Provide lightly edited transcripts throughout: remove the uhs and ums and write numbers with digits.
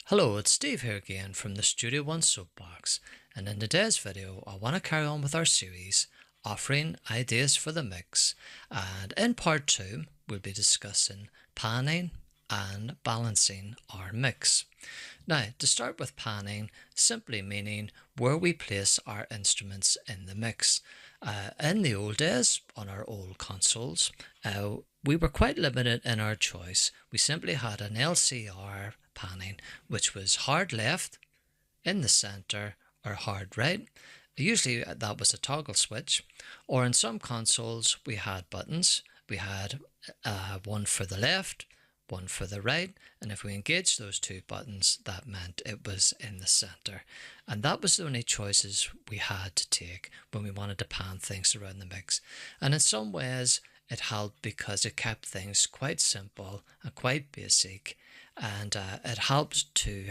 Hello, it's Steve here again from the Studio One SoapBox, and in today's video I want to carry on with our series offering ideas for the mix, and in part 2 we'll be discussing panning and balancing our mix. Now, to start with panning, simply meaning where we place our instruments in the mix. In the old days, on our old consoles, we were quite limited in our choice. We simply had an LCR panning, which was hard left, in the centre, or hard right. Usually that was a toggle switch, or in some consoles we had buttons. We had one for the left, one for the right, and if we engaged those two buttons, that meant it was in the centre. And that was the only choices we had to take when we wanted to pan things around the mix. And in some ways it helped because it kept things quite simple and quite basic, and it helps to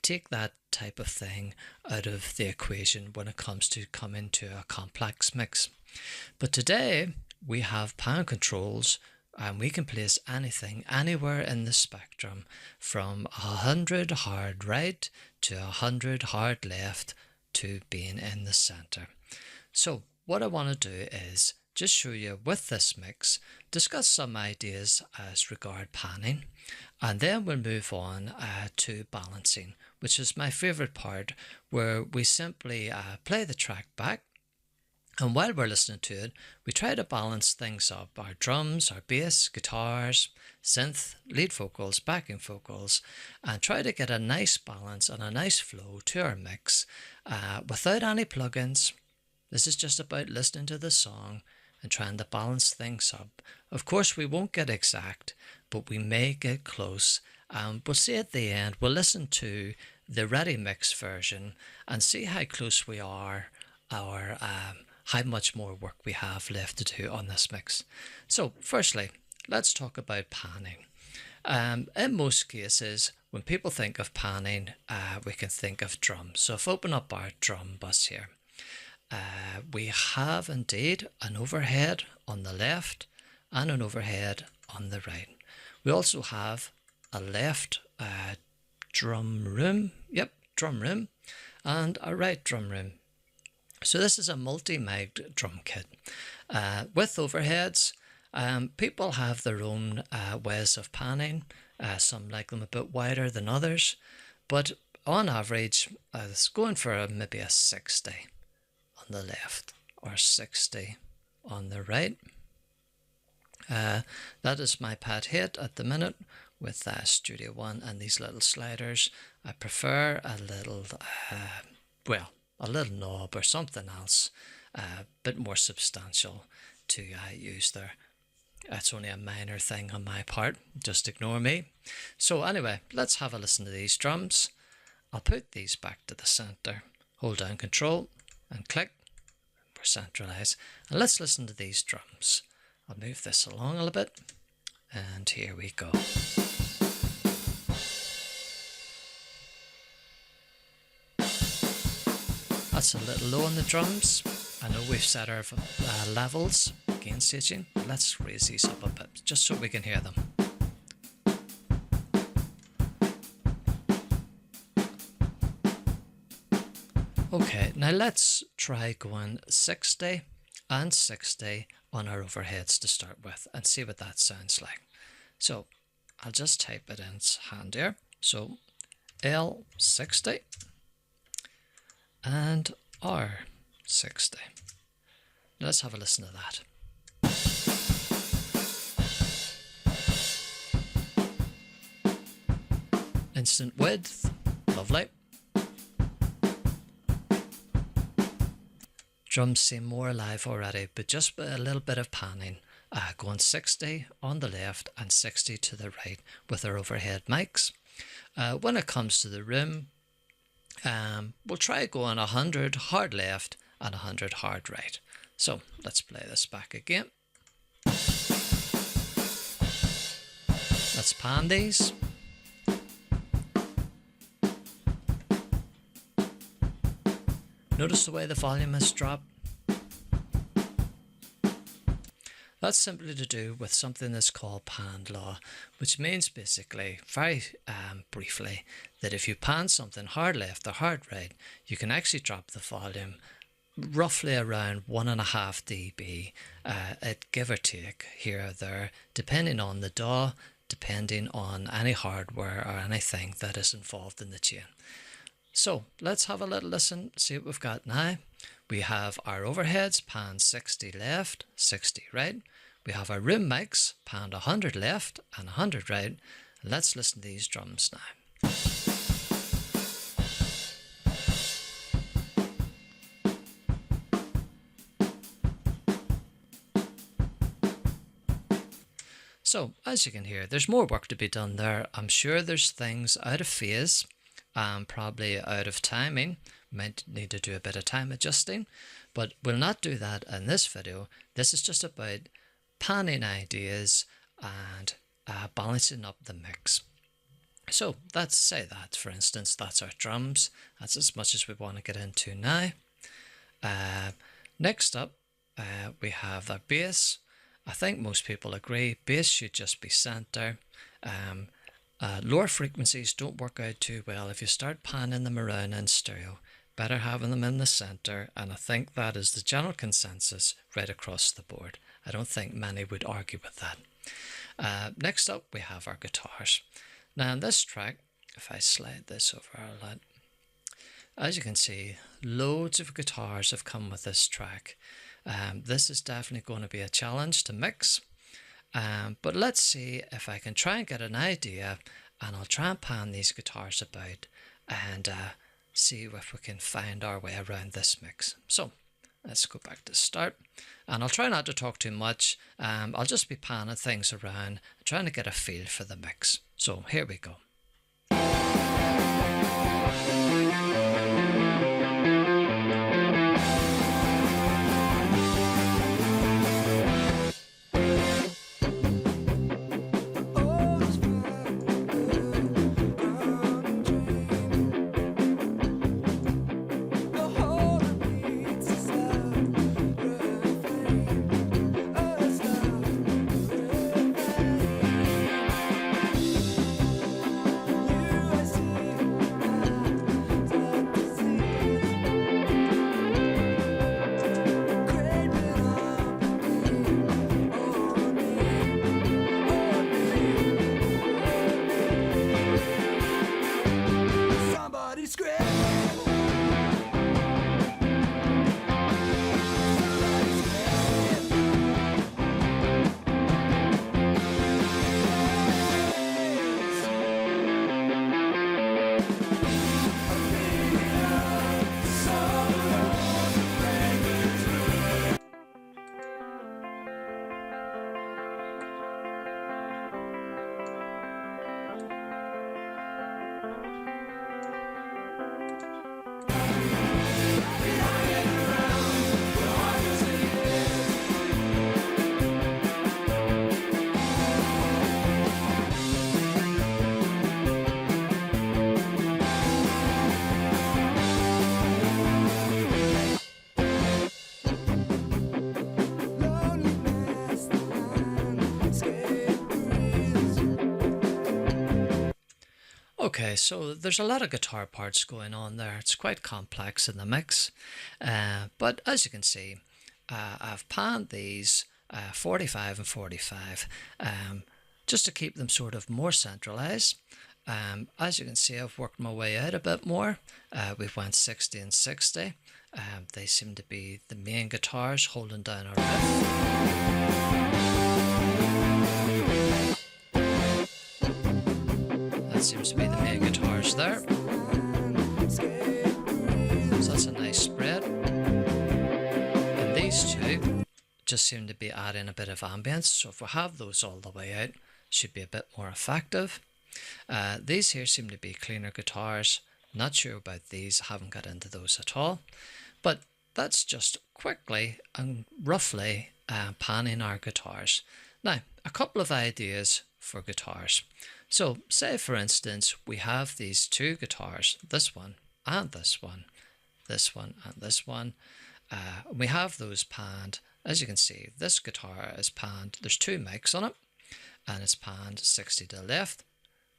take that type of thing out of the equation when it comes to coming to a complex mix. But today we have pan controls, and we can place anything anywhere in the spectrum from 100 hard right to 100 hard left to being in the centre. So what I want to do is just show you with this mix, discuss some ideas as regard panning, and then we'll move on to balancing, which is my favourite part, where we simply play the track back, and while we're listening to it, we try to balance things up: our drums, our bass, guitars, synth, lead vocals, backing vocals, and try to get a nice balance and a nice flow to our mix without any plugins. This is just about listening to the song and trying to balance things up. Of course, we won't get exact, but we may get close. We'll see at the end, we'll listen to the ready mix version and see how close we are, or how much more work we have left to do on this mix. So firstly, let's talk about panning. In most cases, when people think of panning, we can think of drums. So if I open up our drum bus here, we have indeed an overhead on the left and an overhead on the right. We also have a left drum room, and a right drum room. So this is a multi-mic drum kit with overheads. People have their own ways of panning. Some like them a bit wider than others, but on average, it's going for maybe a 60 on the left or 60 on the right. That is my pad hit at the minute with Studio One and these little sliders. I prefer a little, a little knob or something else, a bit more substantial to use there. That's only a minor thing on my part, just ignore me. So anyway, let's have a listen to these drums. I'll put these back to the centre, hold down Control and click for centralise, and let's listen to these drums. I'll move this along a little bit, and here we go. That's a little low on the drums. I know we've set our levels, gain staging. Let's raise these up a bit, just so we can hear them. Okay, now let's try going 60 and 60 on our overheads to start with and see what that sounds like. So I'll just type it in hand here. So L60 and R60. Let's have a listen to that. Instant width, lovely. Drums seem more alive already, but just a little bit of panning, going 60 on the left and 60 to the right with our overhead mics. When it comes to the room, we'll try going 100 hard left and 100 hard right. So let's play this back again. Let's pan these. Notice the way the volume has dropped. That's simply to do with something that's called pan law, which means basically, very briefly, that if you pan something hard left or hard right, you can actually drop the volume roughly around 1.5 dB, at give or take here or there, depending on the DAW, depending on any hardware or anything that is involved in the chain. So let's have a little listen, see what we've got now. We have our overheads panned 60 left, 60 right. We have our room mics panned 100 left and 100 right. Let's listen to these drums now. So, as you can hear, there's more work to be done there. I'm sure there's things out of phase, probably out of timing. Might need to do a bit of time adjusting, but we'll not do that in this video. This is just about panning ideas and balancing up the mix. So let's say that, for instance, that's our drums. That's as much as we want to get into now. Next up, we have our bass. I think most people agree bass should just be center. Lower frequencies don't work out too well if you start panning them around in stereo. Better having them in the center, and I think that is the general consensus right across the board. I don't think many would argue with that. Next up, we have our guitars. Now in this track, if I slide this over a lot, as you can see, loads of guitars have come with this track. This is definitely going to be a challenge to mix, but let's see if I can try and get an idea, and I'll try and pan these guitars about and see if we can find our way around this mix. So let's go back to start, and I'll try not to talk too much. I'll just be panning things around, trying to get a feel for the mix. So here we go. Okay, so there's a lot of guitar parts going on there. It's quite complex in the mix, but as you can see, I've panned these 45 and 45 just to keep them sort of more centralized. As you can see, I've worked my way out a bit more. We've went 60 and 60. They seem to be the main guitars holding down our riff. That seems to be the main guitars there. So that's a nice spread. And these two just seem to be adding a bit of ambience. So if we have those all the way out, should be a bit more effective. These here seem to be cleaner guitars. Not sure about these. I haven't got into those at all. But that's just quickly and roughly panning our guitars. Now, a couple of ideas for guitars. So say for instance we have these two guitars, this one and this one, this one and this one. We have those panned as you can see, this guitar is panned. There's two mics on it, and it's panned 60 to the left.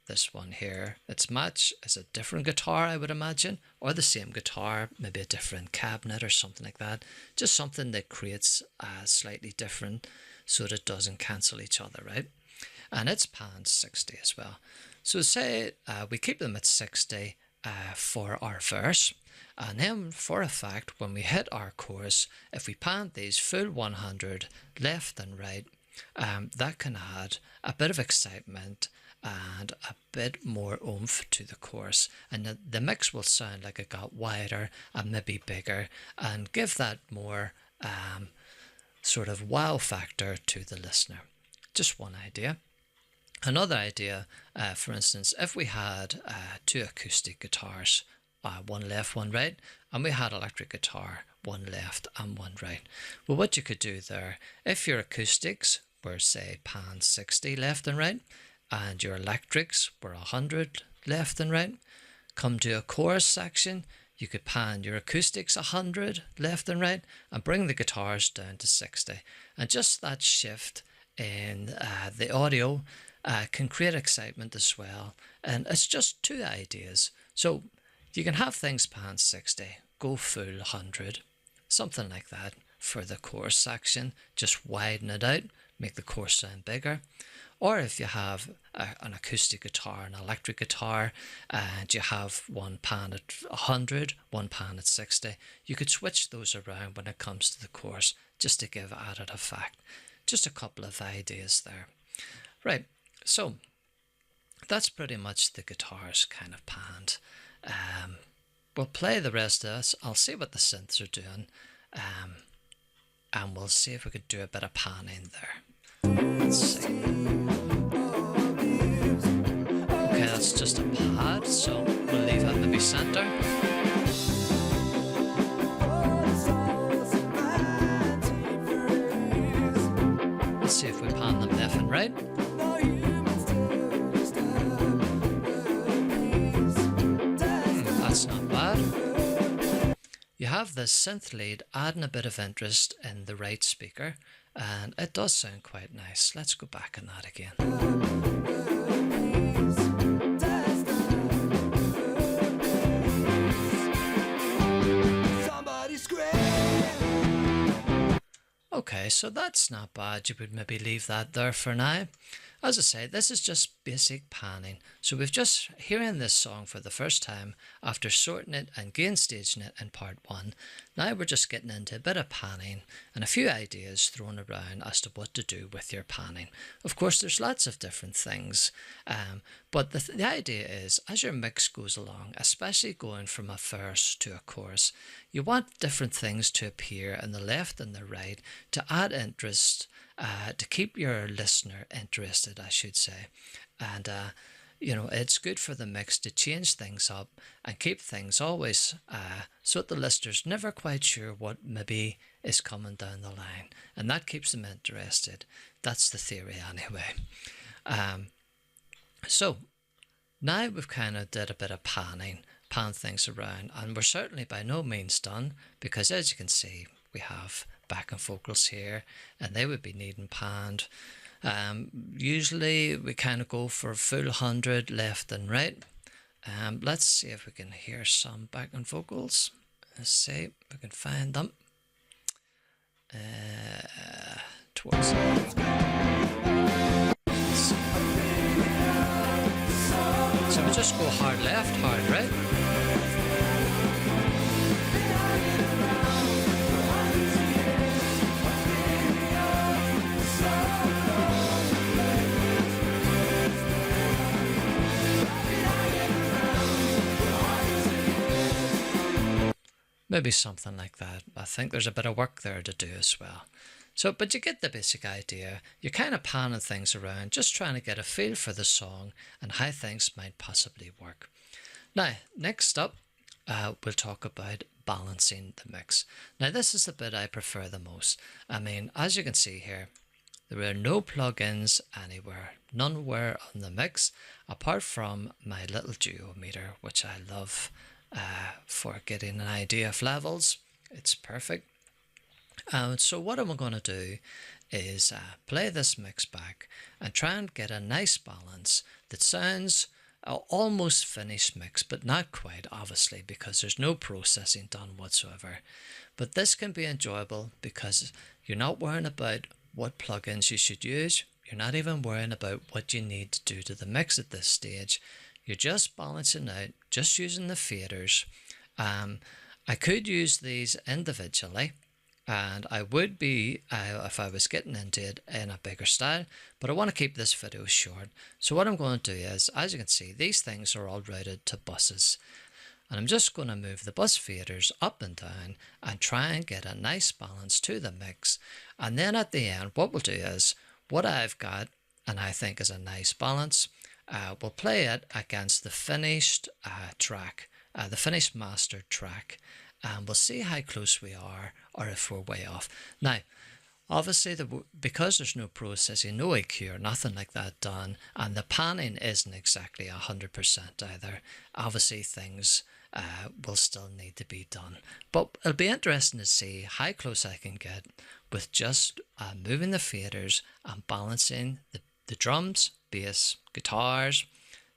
This one here, its match is a different guitar, I would imagine, or the same guitar, maybe a different cabinet or something like that. Just something that creates slightly different so that it doesn't cancel each other, right? And it's panned 60 as well. So say we keep them at 60 for our verse, and then for a fact, when we hit our chorus, if we pan these full 100 left and right, that can add a bit of excitement and a bit more oomph to the chorus, and the mix will sound like it got wider and maybe bigger, and give that more sort of wow factor to the listener. Just one idea. Another idea, for instance, if we had two acoustic guitars, one left, one right, and we had electric guitar, one left and one right. Well, what you could do there, if your acoustics were, say, pan 60 left and right, and your electrics were 100 left and right, come to a chorus section, you could pan your acoustics 100 left and right, and bring the guitars down to 60. And just that shift in the audio can create excitement as well. And it's just two ideas. So you can have things pan 60, go full 100, something like that for the chorus section. Just widen it out, make the chorus sound bigger. Or if you have an acoustic guitar, an electric guitar, and you have one pan at 100, one pan at 60, you could switch those around when it comes to the chorus, just to give added effect. Just a couple of ideas there. Right, so that's pretty much the guitars kind of panned. We'll play the rest of this. I'll see what the synths are doing, and we'll see if we could do a bit of panning there. Let's see. Okay, that's just a pad, so we'll leave that maybe center. Let's see if we pan them left and right. That's not bad. You have this synth lead adding a bit of interest in the right speaker, and it does sound quite nice. Let's go back on that again. Okay, so that's not bad. You would maybe leave that there for now. As I say, this is just basic panning. So we've just hearing this song for the first time after sorting it and gain staging it in part 1. Now we're just getting into a bit of panning and a few ideas thrown around as to what to do with your panning. Of course, there's lots of different things, but the idea is as your mix goes along, especially going from a verse to a chorus, you want different things to appear in the left and the right to add interest, to keep your listener interested, I should say. And you know, it's good for the mix to change things up and keep things always so that the listener's never quite sure what maybe is coming down the line, and that keeps them interested. That's the theory anyway. So now we've kind of did a bit of pan things around, and we're certainly by no means done, because as you can see, we have backing vocals here, and they would be needing panned. Usually we kind of go for full 100 left and right. Let's see if we can hear some backing vocals. Let's see if we can find them. Towards so we just go hard left, hard right. Maybe something like that. I think there's a bit of work there to do as well. So, but you get the basic idea. You're kind of panning things around, just trying to get a feel for the song and how things might possibly work. Now, next up, we'll talk about balancing the mix. Now, this is the bit I prefer the most. I mean, as you can see here, there are no plugins anywhere, none were on the mix, apart from my little duo meter, which I love for getting an idea of levels. It's perfect. So what I'm going to do is play this mix back and try and get a nice balance that sounds almost finished mix, but not quite, obviously, because there's no processing done whatsoever. But this can be enjoyable because you're not worrying about what plugins you should use. You're not even worrying about what you need to do to the mix at this stage. You're just balancing out, just using the faders. I could use these individually, and I would be if I was getting into it in a bigger style, but I want to keep this video short. So what I'm going to do is, as you can see, these things are all routed to buses, and I'm just going to move the bus faders up and down and try and get a nice balance to the mix. And then at the end, what we'll do is, what I've got and I think is a nice balance, we'll play it against the finished track, the finished mastered track, and we'll see how close we are or if we're way off. Now, obviously, because there's no processing, no EQ or nothing like that done, and the panning isn't exactly 100% either, obviously things will still need to be done. But it'll be interesting to see how close I can get with just moving the faders and balancing the drums, bass, guitars,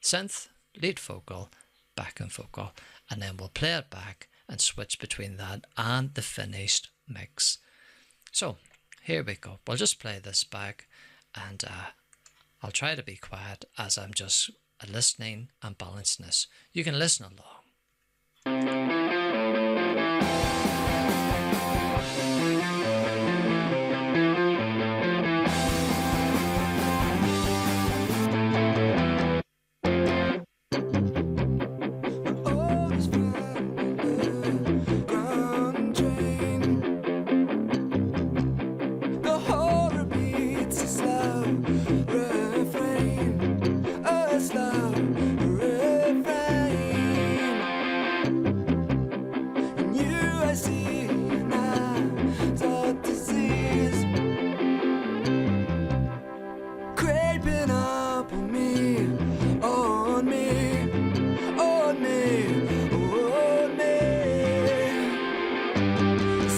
synth, lead vocal, backing vocal, and then we'll play it back and switch between that and the finished mix. So here we go. We'll just play this back, and I'll try to be quiet as I'm just listening and balancing this. You can listen along.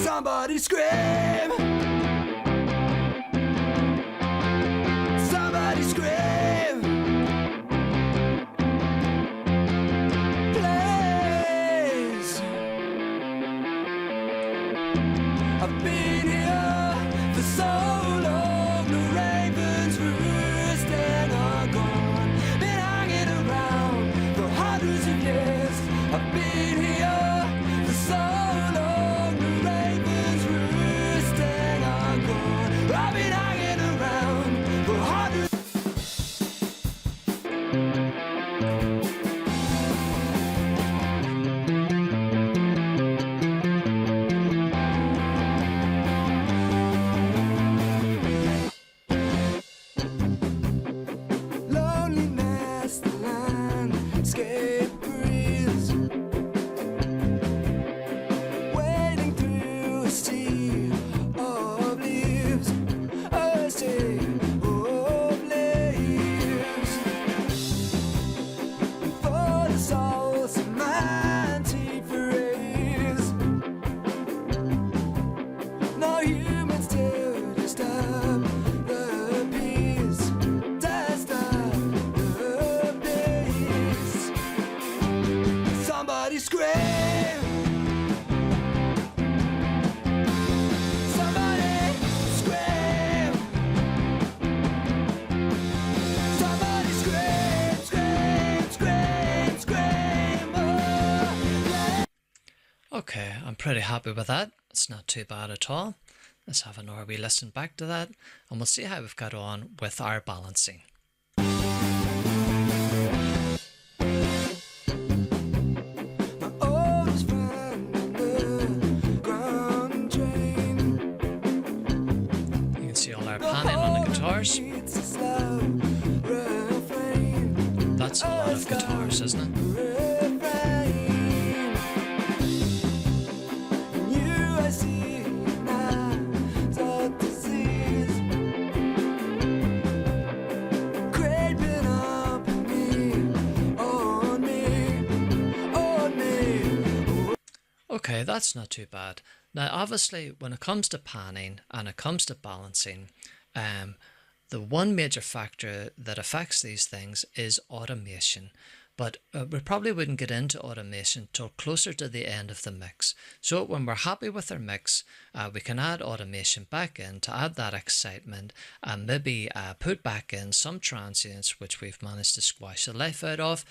Somebody scream! Somebody scream! Please! I've been here for so long, the ravens roosting are gone. Been hanging around for hundreds of years. I've been here for so long, the ravens roosting are gone. I've been hanging around for hundreds. Loneliness, the landscape breathes, wading through a sea of leaves, a sea of leaves. For the souls of my antiphrases, no humans to disturb the peace, disturb the peace. Somebody scream! Somebody scream! Somebody scream, scream, scream, scream! Oh, yeah. Okay, I'm pretty happy with that. It's not too bad at all. Let's have another wee listen back to that, and we'll see how we've got on with our balancing. My oldest friend on the ground train. You can see all our panning on the guitars. It's a slow refrain. That's a lot of guitars, isn't it? Refrain. You I see now, the disease creeping up on me, on me. Okay, Okay, that's not too bad. Now, obviously, when it comes to panning and it comes to balancing, um, the one major factor that affects these things is automation. But we probably wouldn't get into automation till closer to the end of the mix. So when we're happy with our mix, we can add automation back in to add that excitement and maybe put back in some transients which we've managed to squash the life out of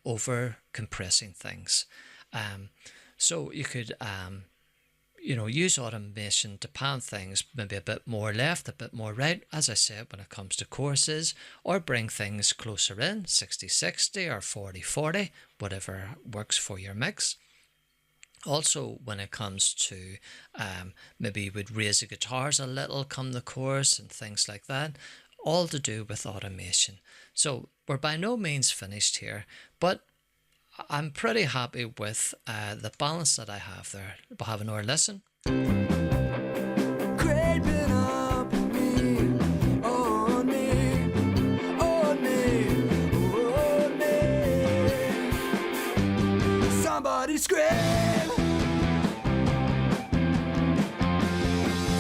over compressing things. So you could use automation to pan things maybe a bit more left, a bit more right, as I said, when it comes to courses, or bring things closer in, 60-60 or 40-40, whatever works for your mix. Also, when it comes to maybe you would raise the guitars a little come the chorus and things like that, all to do with automation. So we're by no means finished here, but I'm pretty happy with the balance that I have there. We'll have another listen. Creeping up on me, on me, on me, on me. Somebody scream!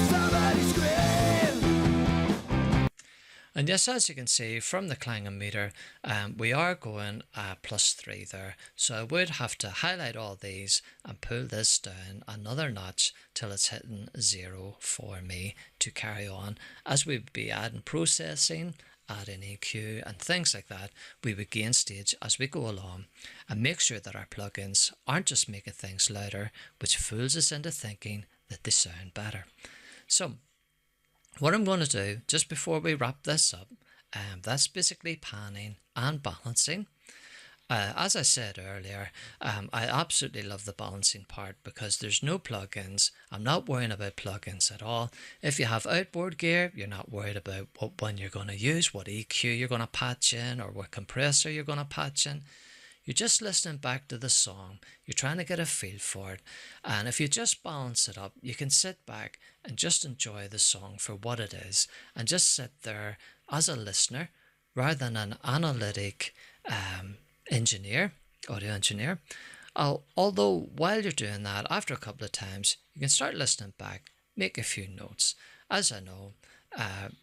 Somebody scream! And yes, as you can see from the clanging meter, we are going +3 there. So I would have to highlight all these and pull this down another notch till it's hitting 0 for me to carry on. As we'd be adding processing, adding EQ and things like that, we would gain stage as we go along and make sure that our plugins aren't just making things louder, which fools us into thinking that they sound better. So what I'm going to do just before we wrap this up, that's basically panning and balancing. As I said earlier, I absolutely love the balancing part because there's no plugins. I'm not worrying about plugins at all. If you have outboard gear, you're not worried about what one you're going to use, what EQ you're going to patch in, or what compressor you're going to patch in. You're just listening back to the song. You're trying to get a feel for it. And if you just balance it up, you can sit back and just enjoy the song for what it is and just sit there as a listener rather than an analytic audio engineer. Although while you're doing that, after a couple of times, you can start listening back, make a few notes. As I know,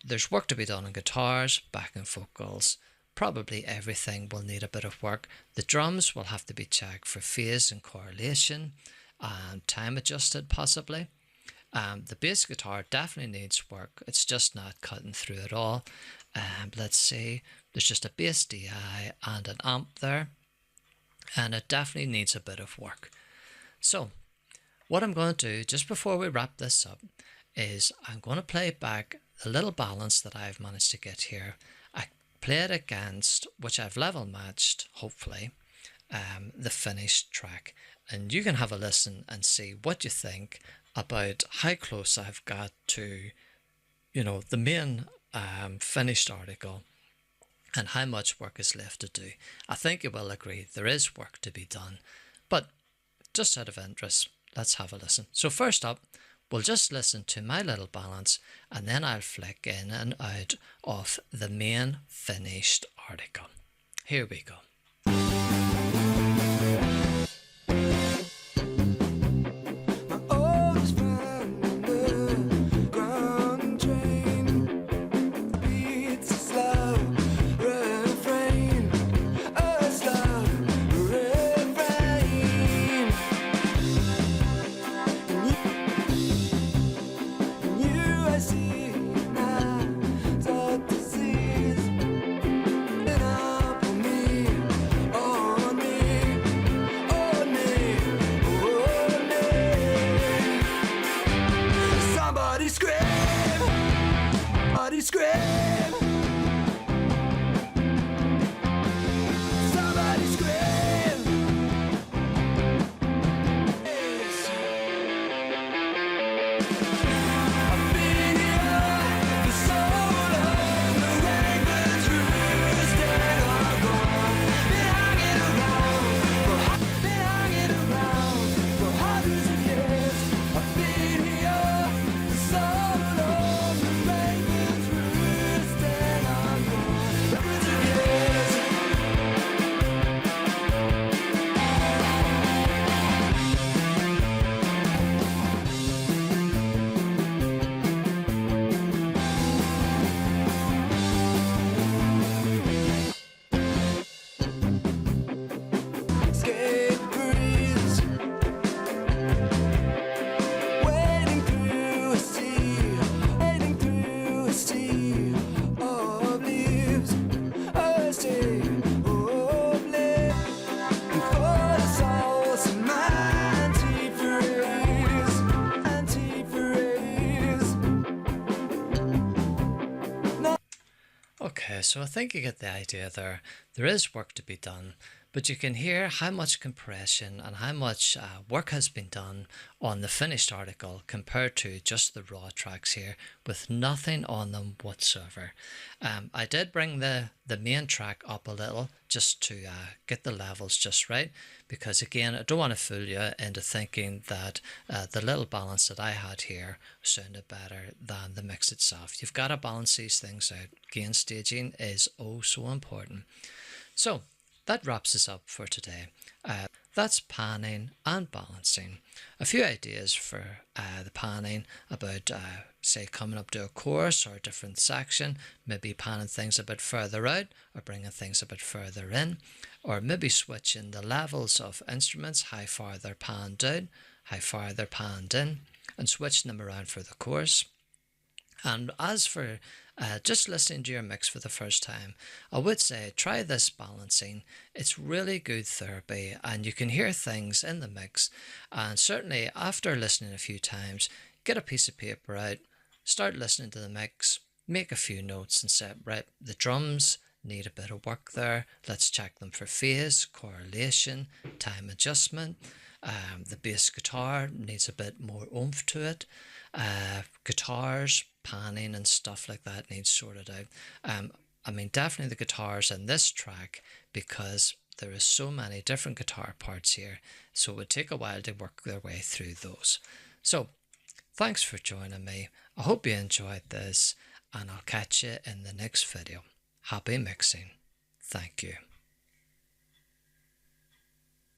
there's work to be done on guitars, backing vocals. Probably everything will need a bit of work. The drums will have to be checked for phase and correlation and time adjusted possibly. The bass guitar definitely needs work. It's just not cutting through at all. Let's see, there's just a bass DI and an amp there, and it definitely needs a bit of work. So what I'm going to do just before we wrap this up is I'm going to play back the little balance that I've managed to get here. I play it against, which I've level matched, hopefully, the finished track, and you can have a listen and see what you think about how close I've got to, the main finished article and how much work is left to do. I think you will agree there is work to be done, but just out of interest, let's have a listen. So first up, we'll just listen to my little balance and then I'll flick in and out of the main finished article. Here we go. Okay, so I think you get the idea there. There is work to be done, but you can hear how much compression and how much work has been done on the finished article compared to just the raw tracks here with nothing on them whatsoever. I did bring the main track up a little just to get the levels just right, because again, I don't want to fool you into thinking that the little balance that I had here sounded better than the mix itself. You've got to balance these things out. Gain staging is oh so important. So that wraps us up for today. That's panning and balancing. A few ideas for the panning about, say, coming up to a chorus or a different section, maybe panning things a bit further out or bringing things a bit further in, or maybe switching the levels of instruments, how far they're panned out, how far they're panned in, and switching them around for the chorus. And as for just listening to your mix for the first time, I would say try this balancing. It's really good therapy and you can hear things in the mix. And certainly after listening a few times, get a piece of paper out, start listening to the mix, make a few notes and say, right, the drums need a bit of work there. Let's check them for phase, correlation, time adjustment. The bass guitar needs a bit more oomph to it. Guitars, panning and stuff like that needs sorted out. I mean, definitely the guitars in this track, because there is so many different guitar parts here, so it would take a while to work their way through those. So, thanks for joining me. I hope you enjoyed this, and I'll catch you in the next video. Happy mixing. Thank you.